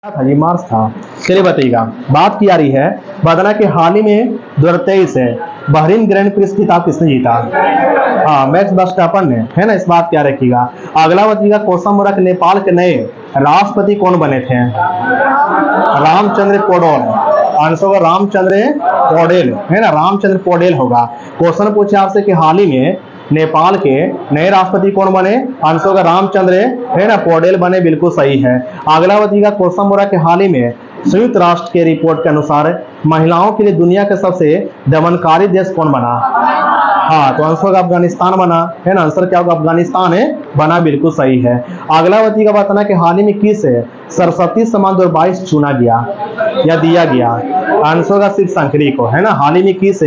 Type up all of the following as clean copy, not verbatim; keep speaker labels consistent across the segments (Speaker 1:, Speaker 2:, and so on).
Speaker 1: था जी, मार्च था। चलिए बताइएगा, बात की जा रही है बदला के हाल ही में 2023 है बहरीन ग्रैंड प्रिक्स खिताब किसने जीता? हाँ, मैक्स वर्स्टैपन ने, है ना। इस बात क्या रखिएगा। अगला बताइएगा, कोसम के नेपाल के नए राष्ट्रपति कौन बने थे? रामचंद्र पौडेल। आंसर होगा रामचंद्र पौडेल, है ना, रामचंद्र पौडेल होगा। क्वेश्चन पूछे आपसे कि हाल ही में नेपाल के नए राष्ट्रपति कौन बने? आंसर होगा रामचंद्र, है ना, पौडेल बने, बिल्कुल सही है। अगला बताइएगा, कोसम के हाल ही में संयुक्त राष्ट्र के रिपोर्ट के अनुसार महिलाओं के लिए दुनिया के सबसे दमनकारी देश कौन बना? हाँ, तो आंसर होगा अफगानिस्तान बना, है ना। आंसर क्या होगा? अफगानिस्तान है बना, बिल्कुल सही है। अगला बताइएगा, बताना कि हाल ही में किस सरस्वती सम्मान 2022 चुना गया या दिया गया? आंसर होगा शिव शंकरी को, है ना। हाल ही में किस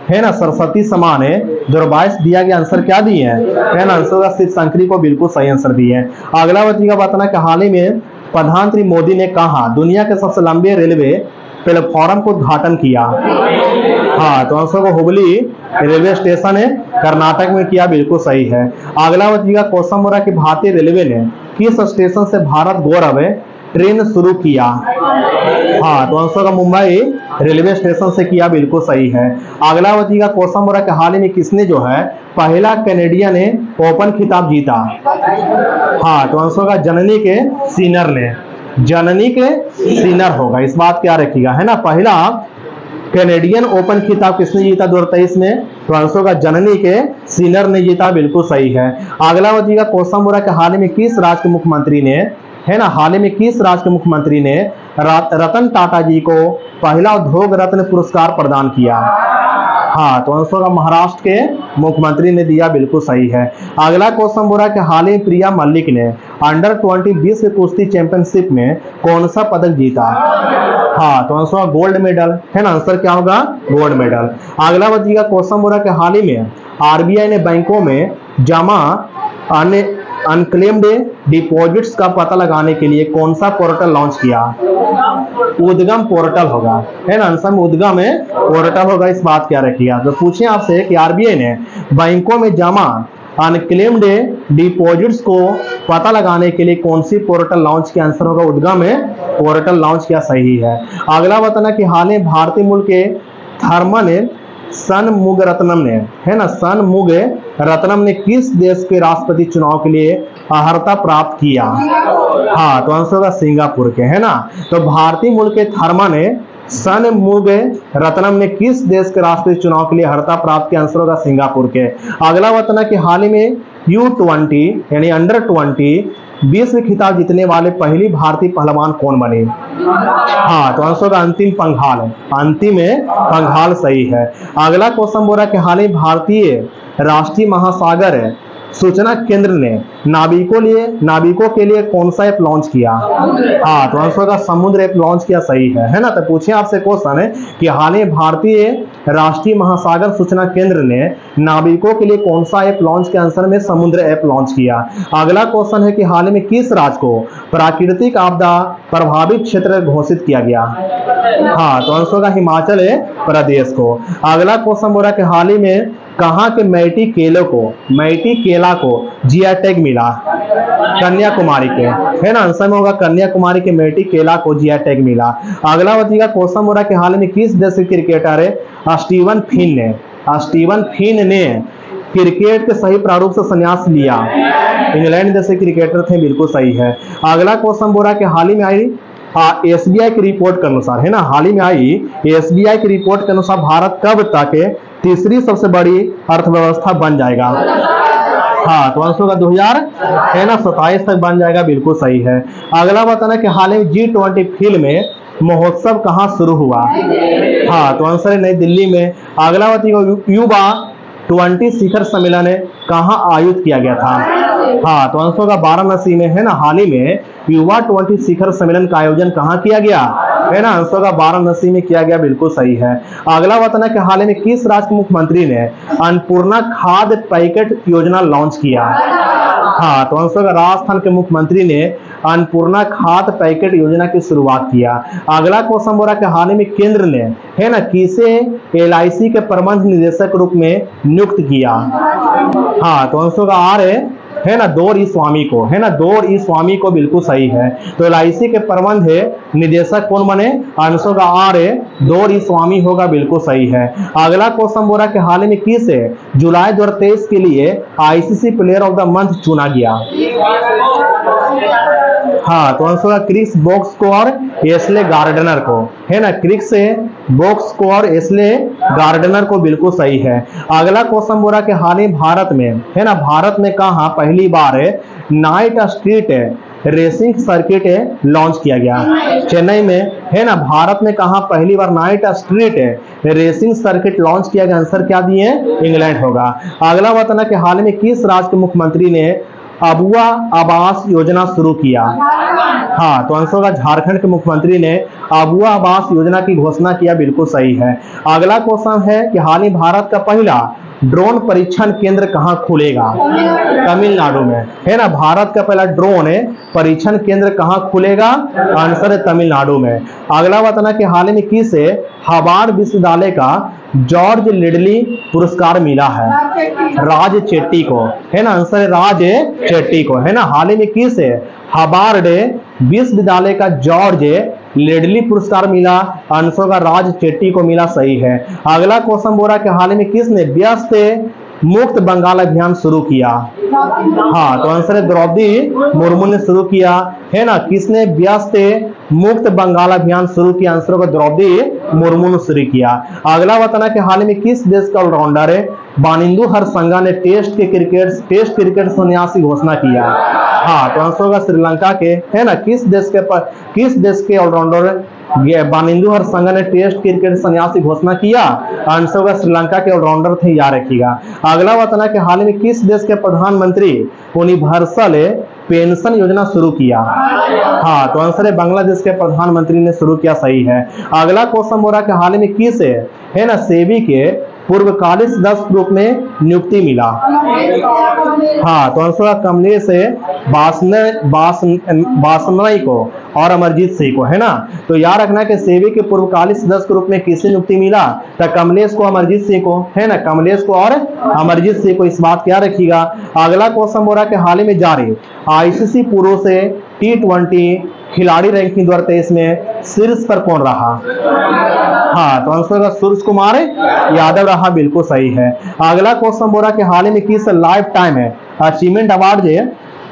Speaker 1: है ना सरस्वती सम्मान 2022 दिया गया? आंसर क्या दिए है ना? आंसर होगा शिव शंकरी को, बिल्कुल सही आंसर दिए है। अगला बताइएगा, बताना कि हाल ही में प्रधानमंत्री मोदी ने कहा दुनिया के सबसे लंबे रेलवे प्लेटफॉर्म को उद्घाटन किया? हाँ, तो आंसर को हुबली रेलवे स्टेशन है कर्नाटक में किया, बिल्कुल सही है। अगला बताइएगा, क्वेश्चन हो रहा है कि भारतीय रेलवे ने किस स्टेशन से भारत गौरव ट्रेन शुरू किया? हाँ, तो आंसर का मुंबई रेलवे स्टेशन से किया, बिल्कुल सही है। अगला बताइएगा, क्वेश्चन हो रहा है कि हाल ही में किसने जो है पहला कैनेडियन ओपन खिताब जीता? हाँ, तो आंसर का जननी के सीनर ने, जननी के सीनर होगा। इस बात क्या रखिएगा, है ना। पहला कैनेडियन ओपन खिताब किसने जीता 2023 में? तो आंसर का जननी के सीनर ने जीता, बिल्कुल सही है। अगला बताइएगा, क्वेश्चन हो रहा है कि हाल ही में किस राज्य के मुख्यमंत्री ने, है ना, हाल ही में किस राज्य के मुख्यमंत्री ने रतन टाटा जी को पहला उद्योग रत्न पुरस्कार प्रदान किया? हाँ, तो आंसर का महाराष्ट्र के मुख्यमंत्री ने दिया, बिल्कुल सही है। अगला क्वेश्चन बोल रहा है कि हाल ही प्रिया मल्लिक ने अंडर 20 विश्व कुश्ती चैंपियनशिप में कौन सा पदक जीता? हाँ, तो आंसर गोल्ड मेडल, है ना। आंसर क्या होगा? Gold medal. अगला बताइएगा, क्वेश्चन बोल रहा है कि हाल ही में आरबीआई ने बैंकों में जमा अनक्लेम्ड डिपॉजिट्स का पता लगाने के लिए कौन सा पोर्टल लॉन्च किया? उद्गम पोर्टल होगा, है ना। आंसर में उद्गम पोर्टल होगा। इस बात क्या रखिएगा। तो पूछे आपसे कि आरबीआई ने बैंकों में जमा अनक्लेम्ड डिपॉजिट्स को पता लगाने के लिए कौन सी पोर्टल लॉन्च किया? आंसर होगा उद्गम पोर्टल लॉन्च किया, सही है। अगला बताना कि हाल ही भारतीय मूल के थर्मन षणमुगरत्नम ने, है ना, षणमुगरत्नम ने किस देश के राष्ट्रपति चुनाव के लिए अर्हता प्राप्त किया? हाँ, तो आंसर होगा सिंगापुर के, है ना। तो भारतीय मूल के थर्मन षणमुगरत्नम ने किस देश के राष्ट्रपति चुनाव के लिए अर्हता प्राप्त किया? आंसर होगा सिंगापुर के। अगला बताना कि हाल ही में U20 यानी अंडर 20 विश्व खिताब जीतने वाले पहली भारतीय पहलवान कौन बने? हाँ, तो आंसर होगा अंतिम पंघाल, अंतिम पंघाल सही है। अगला क्वेश्चन बोल रहा है कि हाल ही भारतीय राष्ट्रीय महासागर सूचना केंद्र ने नाविकों के लिए कौन सा ऐप लॉन्च किया? हाँ, तो आंसर होगा समुद्र ऐप लॉन्च किया, सही है ना। तो पूछे आपसे क्वेश्चन है कि हाल ही भारतीय राष्ट्रीय महासागर सूचना केंद्र ने नाविकों के लिए कौन सा ऐप लॉन्च किया? आंसर में समुद्र ऐप लॉन्च किया। अगला क्वेश्चन है कि हाल ही में किस राज्य को प्राकृतिक आपदा प्रभावित क्षेत्र घोषित किया गया? हाँ, तो आंसर होगा हिमाचल प्रदेश को। अगला क्वेश्चन बोल रहा है कि हाल ही में कहाँ के मैटी केला को जीआई टैग मिला? कन्याकुमारी के, है ना। आंसर में होगा कन्याकुमारी के मैटी केला को जीआई टैग मिला। अगला बताइएगा, क्वेश्चन हो रहा है कि हाल में किस देश के क्रिकेटर स्टीवन फिन ने क्रिकेट के सही प्रारूप से संन्यास लिया? इंग्लैंड जैसे क्रिकेटर थे, बिल्कुल सही है। अगला क्वेश्चन बोल रहा है कि हाल ही में आई एसबीआई की रिपोर्ट के अनुसार, है ना, हाल ही में आई एसबीआई की रिपोर्ट के अनुसार भारत कब तक तीसरी सबसे बड़ी अर्थव्यवस्था बन जाएगा? हाँ, तो आंसर होगा 2027 तक बन जाएगा, बिल्कुल सही है। अगला बताना कि हाल ही G20 फिल्म महोत्सव कहाँ शुरू हुआ? हाँ, तो आंसर है नई दिल्ली में। अगला बताइएगा, युवा 20 शिखर सम्मेलन कहाँ आयोजित किया गया था? हाँ, तो आंसर होगा वाराणसी में, है ना। हाल ही में युवा 20 शिखर सम्मेलन का आयोजन कहाँ किया गया? है ना, आंसर होगा वाराणसी में किया गया, बिल्कुल सही है। अगला बताना कि हाल ही में किस राज्य के मुख्यमंत्री ने अन्नपूर्णा खाद्य पैकेट योजना लॉन्च किया? हाँ, तो आंसर होगा राजस्थान के मुख्यमंत्री ने अन्नपूर्णा खाद्य पैकेट योजना की शुरुआत किया। अगला क्वेश्चन बोल रहा है कि हाल ही में केंद्र ने, है ना, किसे एलआईसी के प्रबंध निदेशक रूप में नियुक्त किया? हाँ, तो आंसर होगा है ना, दौर ई स्वामी को, है ना, दौर ई स्वामी को बिल्कुल सही है। तो LIC के प्रबंध निदेशक कौन बने? आंसर का आर है, दौर ई स्वामी होगा, बिल्कुल सही है। अगला क्वेश्चन बोला कि हाल ही में किस जुलाई 2023 के लिए ICC player of the month चुना गया? हाँ, तो आंसर का क्रिस वोक्स को और एशले गार्डनर को, है ना, क्रिस वोक्स को और एशले गार्डनर को, बिल्कुल सही है। अगला क्वेश्चन बोला कि हाल ही भारत में, है ना, भारत में कहाँ पहली बार night street racing circuit launch किया गया? चेन्नई में, है ना। भारत में कहाँ पहली बार night street racing circuit launch किया गया? आंसर क्या दिए? इंग्लैंड होगा। अगला बताना कि हाल में किस राज्य के मुख्यमंत्री ने अबुआ आवास योजना शुरू किया? हाँ, तो आंसर होगा झारखंड के मुख्यमंत्री ने अबुआ आवास योजना की घोषणा किया, बिल्कुल सही है। अगला क्वेश्चन है कि हाल ही भारत का पहला ड्रोन परीक्षण केंद्र कहाँ खुलेगा? तमिलनाडु में, है ना। भारत का पहला ड्रोन परीक्षण केंद्र कहाँ खुलेगा? आंसर है तमिलनाडु में। अगला बताना कि हाल में किस हार्वर्ड विश्वविद्यालय का जॉर्ज लिडली पुरस्कार मिला है? राज चेट्टी को, है ना, आंसर है राज चेट्टी को, है ना। हाल ही में किस हार्वर्ड विश्वविद्यालय का जॉर्ज लिडली पुरस्कार मिला? आंसर का राज चेट्टी को मिला, सही है। अगला क्वेश्चन बोला कि हाल में किसने व्यस्त मुक्त बंगाल अभियान शुरू किया? हाँ, तो आंसर है द्रौपदी मुर्मू ने शुरू किया, है ना। किसने व्यस्त मुक्त बंगाल अभियान शुरू किया? आंसर को द्रौपदी मुर्मू ने शुरू किया। अगला बताना कि हाल में किस देश का ऑलराउंडर बानिंदु हरसंगा ने टेस्ट क्रिकेट संन्यास की घोषणा किया? हाँ, तो आंसर होगा श्रीलंका के, है ना। किस देश के ऑलराउंडर बानिंदु हरसंगा ने टेस्ट क्रिकेट संन्यास की घोषणा किया? आंसर होगा श्रीलंका के ऑलराउंडर थे, याद रखिएगा। अगला बताना कि हाल में किस देश के प्रधानमंत्री यूनिवर्सल पेंशन योजना शुरू किया? हाँ, तो आंसर है बांग्लादेश के प्रधानमंत्री ने शुरू किया, सही है। अगला क्वेश्चन बोला कि हाल में किस, है ना, सेबी के पूर्वकालिक सदस्य के रूप में नियुक्ति मिला? हाँ, तो आंसर कमलेश बासनई को और अमरजीत सिंह को, है ना। तो याद रखना कि सेबी के पूर्वकालिक सदस्य के रूप में किसे नियुक्ति मिला? तो कमलेश को, अमरजीत सिंह को, है ना, कमलेश को और अमरजीत सिंह को, इस बात क्या रखिएगा। अगला क्वेश्चन बोला कि हाल ही में जारी ICC पुरुष T20 खिलाड़ी रैंकिंग 2023 में शीर्ष पर कौन रहा? हाँ, तो आंसर का सूर्य कुमार यादव रहा, बिल्कुल सही है। अगला क्वेश्चन बोला कि हाल ही में किस लाइफ टाइम अचीवमेंट अवार्ड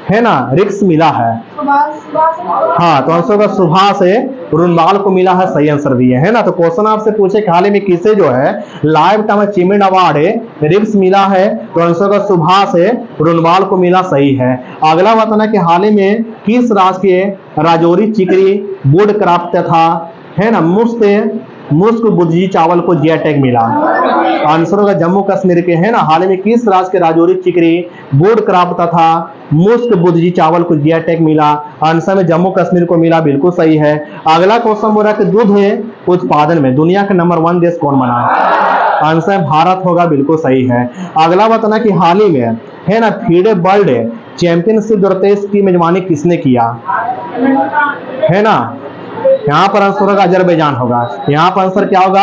Speaker 1: है ना रिक्स मिला है? हाँ, तो आंसर का सुभाष रुनवाल को मिला है, सही आंसर दिए, है ना। तो क्वेश्चन आपसे पूछे कि हाल ही में किसे जो है लाइफ टाइम अचीवमेंट अवार्ड रिक्स मिला है? तो आंसर का सुभाष रुनवाल को मिला, सही है। अगला बताना कि हाल ही में किस राज्य के राजौरी चिकरी वुड क्राफ्ट तथा, है ना, मुस्क बुद्धि चावल को जीआई टैग मिला? आंसर होगा जम्मू कश्मीर के, है ना। हाल में किस राज्य के राजौरी चिकरी वुड क्राफ्ट तथा मुस्क बुद्धि चावल को जीआई टैग मिला? आंसर में जम्मू कश्मीर को मिला, बिल्कुल सही है। अगला क्वेश्चन बोल रहा है कि दूध उत्पादन में दुनिया का नंबर 1 देश कौन बना? आंसर भारत होगा, बिल्कुल सही है। अगला बताना कि हाल ही में, है ना, फीडे वर्ल्ड चैंपियनशिप 2023 की मेजबानी किसने किया? है ना, यहाँ पर आंसर होगा अजरबैजान होगा। यहाँ पर आंसर क्या होगा?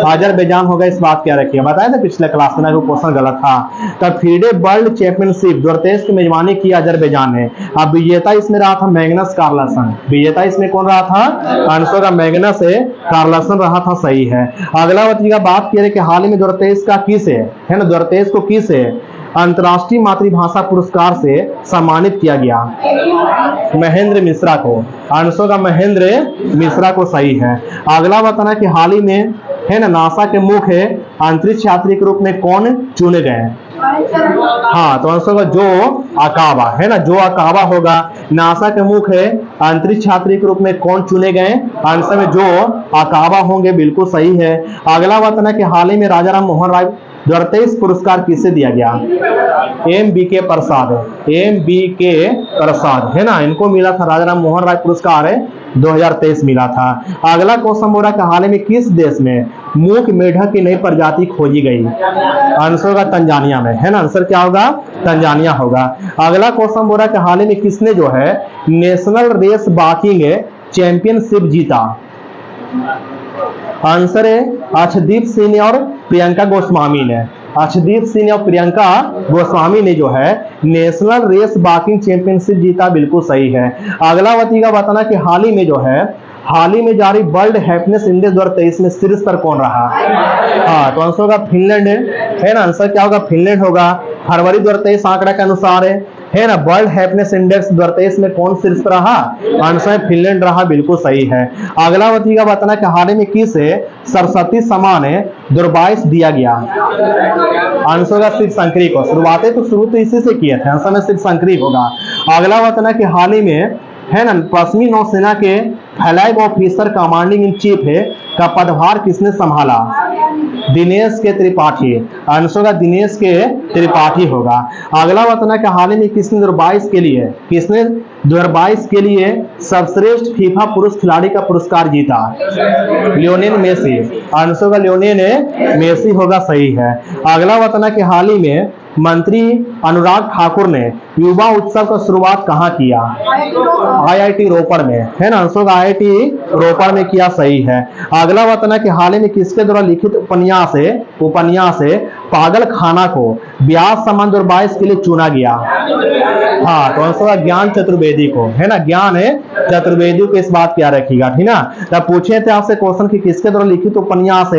Speaker 1: अजरबैजान होगा, इस बात क्या रखिए। बताया था पिछले क्लास में, क्वेश्चन गलत था। तब फीडे वर्ल्ड चैंपियनशिप 2023 की मेजबानी की अजरबैजान ने। अब विजेता इसमें रहा था मैग्नस कार्लसन। विजेता इसमें कौन रहा था? आंसर का मैग्नस कार्लसन रहा था, सही है। अगला बच्ची बात की कि हाल ही में 2023 का किस है ना, 2023 को किस अंतर्राष्ट्रीय मातृभाषा पुरस्कार से सम्मानित किया गया? महेंद्र मिश्रा को। आंसर का महेंद्र मिश्रा को, सही है। अगला बताना कि हाल ही में, है ना, नासा के मुख्य अंतरिक्ष यात्री के रूप में कौन चुने गए? हाँ, तो आंसर का जो अकाबा, है ना, जो अकाबा होगा। नासा के मुख्य अंतरिक्ष यात्री के रूप में कौन चुने गए? आंसर में जो अकाबा होंगे, बिल्कुल सही है। अगला बताना कि हाल ही में राजा राम मोहन राय 2023 पुरस्कार किसे दिया गया? MBK प्रसाद, MBK प्रसाद, है ना, इनको मिला था। राजा राम मोहन राय पुरस्कार 2023 मिला था। अगला क्वेश्चन बोला कि हाल में किस देश में मूक मेढक की नई प्रजाति खोजी गई? आंसर होगा तंजानिया में, है ना। आंसर क्या होगा? तंजानिया होगा। अगला क्वेश्चन बोला कि हाल में किसने जो है नेशनल रेस वॉकिंग चैंपियनशिप जीता? आंसर है अर्शदीप सिंह और प्रियंका गोस्वामी ने। अर्शदीप सिंह और प्रियंका गोस्वामी ने जो है नेशनल रेस वॉकिंग चैंपियनशिप जीता, बिल्कुल सही है। अगला का बताना कि हाल ही में जारी वर्ल्ड हैप्पीनेस इंडेक्स 2023 में शीर्ष पर कौन रहा? हाँ, तो आंसर होगा फिनलैंड है ना। आंसर क्या होगा? फिनलैंड होगा। फरवरी 2023 आंकड़ा के अनुसार है ना। वर्ल्ड हैप्पीनेस इंडेक्स 2023 में कौन शीर्ष पर रहा? आंसर फिनलैंड रहा, बिल्कुल सही है। अगला का बताना कि हाल ही में किसे सरस्वती सम्मान दुर्बाइश दिया गया? आंसर होगा शिव शंकरी को। शुरू तो इसी से किए थे, आंसर में शिव शंकरी होगा। अगला बताना कि हाल ही में है ना पश्चिमी नौसेना के flag officer commanding in chief का पदभार किसने संभाला? दिनेश के त्रिपाठी। आंसर का दिनेश के त्रिपाठी होगा। अगला बताना कि हाल ही में किसने 2022 के लिए सर्वश्रेष्ठ फीफा पुरुष खिलाड़ी का पुरस्कार जीता? Lionel Messi. आंसर का लियोनेल मेसी होगा, सही है। अगला बताना कि हाल ही में मंत्री अनुराग ठाकुर ने युवा उत्सव का शुरुआत कहां किया? IIT रोपड़ में, है ना। आंसर का IIT रोपड़ में किया, सही है। अगला बताना कि हाल ही में किसके द्वारा लिखित उपन्यास पागल खाना को व्यास सम्मान 2022 के लिए चुना गया? हाँ, तो आंसर का ज्ञान चतुर्वेदी को, है ना। ज्ञान चतुर्वेदी को इस बात क्या रखिएगा, ठीक ना। तब पूछे थे आपसे क्वेश्चन कि किसके द्वारा लिखित उपन्यास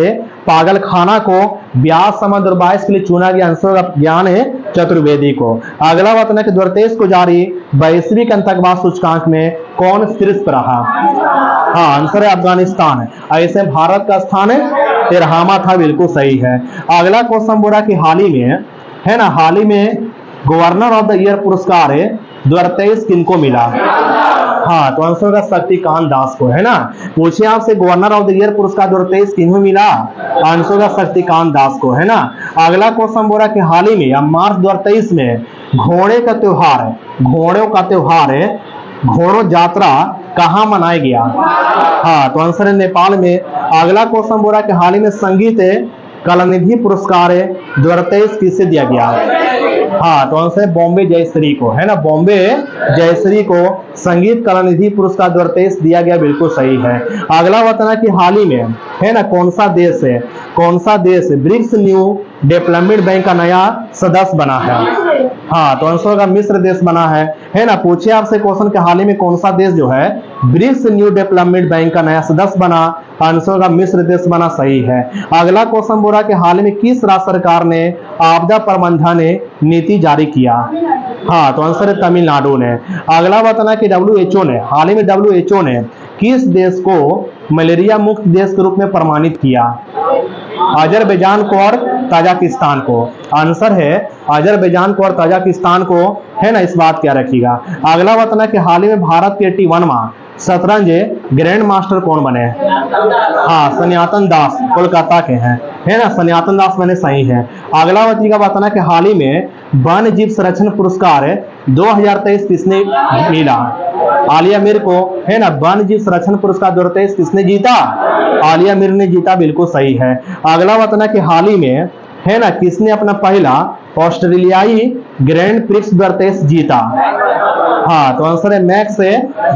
Speaker 1: पागल खाना को व्यास सम्मान 2022 के लिए चुना गया? आंसर का ज्ञान चतुर्वेदी को। अगला बताना कि 2023 को जारी वैश्विक आतंकवाद सूचकांक में कौन शीर्ष पर रहा? हाँ, आंसर है अफगानिस्तान। ऐसे भारत का स्थान 13वां था, बिल्कुल सही है। अगला क्वेश्चन बोला कि हाल ही में गवर्नर ऑफ द ईयर पुरस्कार 2023 किनको मिला? हाँ, तो आंसर का शक्तिकांत दास को, है ना। पूछिए आपसे गवर्नर ऑफ द ईयर पुरस्कार 2023 किन्हों मिला? आंसर का शक्तिकांत दास को, है ना। अगला क्वेश्चन बोला कि हाल ही में या मार्च 2023 में घोड़ों का त्योहार घोड़ो यात्रा कहां मनाया गया? हाँ, तो आंसर है नेपाल में। अगला क्वेश्चन बोला कि हाल ही में संगीत कलानिधि पुरस्कार 2023 किसे दिया गया? हाँ, तो आंसर है बॉम्बे जयश्री को, है ना। बॉम्बे जयश्री को संगीत कलानिधि पुरस्कार 2023 दिया गया, बिल्कुल सही है। अगला बताना कि हाल ही में है ना कौन सा देश ब्रिक्स न्यू डेवलपमेंट बैंक का नया सदस्य बना है? हाँ, तो आंसर का मिस्र देश बना है ना। पूछिए आपसे क्वेश्चन के हाल ही में कौन सा देश जो है ब्रिक्स न्यू डेवलपमेंट बैंक का नया सदस्य बना? आंसर का मिस्र देश बना, सही है। अगला क्वेश्चन बोला कि हाल में किस राज्य सरकार ने आपदा प्रबंधन नीति जारी किया? हाँ, तो आंसर है तमिलनाडु ने। अगला बताना कि हाल ही में WHO ने किस देश को मलेरिया मुक्त देश के रूप में प्रमाणित किया? अजरबैजान को और ताजिकिस्तान को। आंसर है अजरबैजान को और ताजिकिस्तान को, है ना। इस बात क्या रखिएगा। अगला बताना कि हाल ही में भारत के 81वां शतरंज ग्रैंड मास्टर कौन बने? हाँ, सन्यातन दास कोलकाता के हैं, है ना। सन्यातन दास बने, सही है। अगला का बताना कि हाल ही में वन्य जीव संरक्षण पुरस्कार 2023 किसने मिला? आलिया मीर को, है ना। वन्य जीव संरक्षण पुरस्कार 2023 किसने जीता? आलिया मीर ने जीता, बिल्कुल सही है। अगला बताना कि हाल ही में है ना किसने अपना पहला ऑस्ट्रेलियाई ग्रैंड प्रिक्स 2023 जीता? हाँ, तो आंसर है मैक्स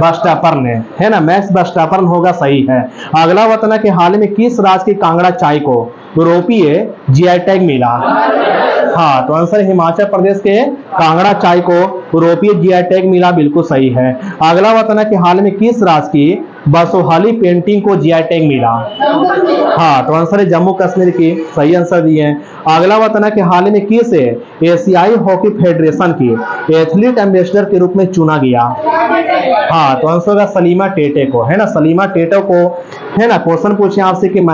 Speaker 1: वर्स्टैपन ने, है ना। मैक्स वर्स्टैपन होगा, सही है। अगला बताना कि हाल में किस राज्य की कांगड़ा चाय को यूरोपीय GI टैग मिला? हाँ, तो आंसर हिमाचल प्रदेश के कांगड़ा चाय को यूरोपीय GI टैग मिला, बिल्कुल सही है। अगला बताना कि हाल में किस राज्य की बसोहाली पेंटिंग को GI टैग मिला? हाँ, तो आंसर है जम्मू कश्मीर की, सही आंसर दिए हैं। अगला बताना कि हाल में किस एशियाई हॉकी फेडरेशन की एथलीट एम्बेसडर के रूप में चुना गया? हाँ, तो आंसर होगा सलीमा टेटे को, है ना। सलीमा टेटे को, है ना। क्वेश्चन पूछे आपसे कि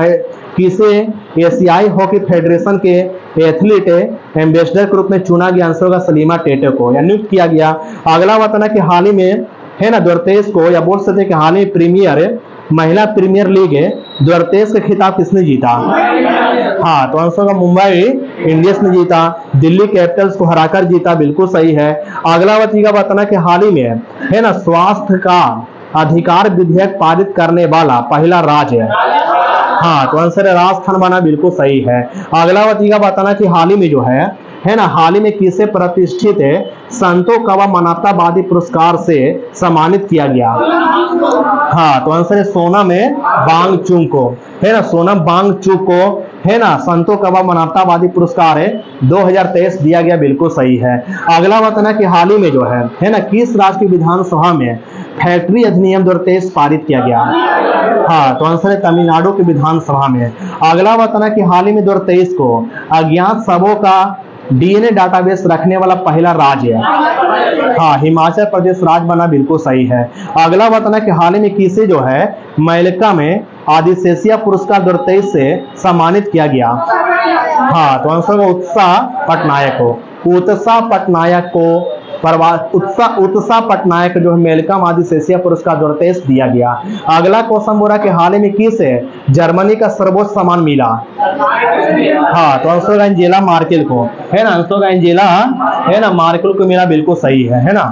Speaker 1: किसे एशियाई हॉकी फेडरेशन के एथलीट एम्बेसडर के रूप में चुना गया? आंसर होगा सलीमा टेटे को, या नियुक्त किया गया। अगला बताना कि हाल ही में है ना 2023 को, या बोल सकते हैं कि हाल ही महिला प्रीमियर लीग 2023 का खिताब किसने जीता? हाँ, तो आंसर का मुंबई इंडियंस ने जीता, दिल्ली कैपिटल्स को हराकर जीता, बिल्कुल सही है। अगला का बताना कि हाल ही में है ना स्वास्थ्य का अधिकार विधेयक पारित करने वाला पहला राज्य है? हाँ, तो आंसर है राजस्थान बना, बिल्कुल सही है। अगला का बताना कि हाल ही में जो है ना हाल ही में किसे प्रतिष्ठित संतो कवा मानवतावादी पुरस्कार से सम्मानित किया गया? हाँ, तो आंसर है सोनम बांगचुक को, है ना। सोनम बांगचुक को, है ना, संतो कबा मानवतावादी पुरस्कार है 2023 दिया गया, बिल्कुल सही है। अगला बताना कि हाल ही में जो है ना, किस राज्य की विधानसभा में फैक्ट्री अधिनियम 2023 पारित किया गया? हाँ, तो आंसर है तमिलनाडु की विधानसभा में। अगला बताना कि हाल ही में 2023 को अज्ञात शवों का डीएनए डाटाबेस रखने वाला पहला राज्य है। हाँ, हिमाचल प्रदेश राज्य बना, बिल्कुल सही है। अगला बताना कि हाल ही में किसे जो है अमेरिका में आदिशेषिया पुरस्कार 2023 से सम्मानित किया गया? हाँ, तो आंसर है उत्साह पटनायक को। उत्साह पटनायक को उत्साह पटनायक जो है मेलकम आदिशेषिया पुरस्कार 2023 दिया गया। अगला क्वेश्चन बोला कि हाल ही में किसे जर्मनी का सर्वोच्च सम्मान मिला? हाँ, तो आंसर एंजेला मार्केल को, है ना, आंसर एंजेला है ना मार्केल को मिला, बिल्कुल सही है ना।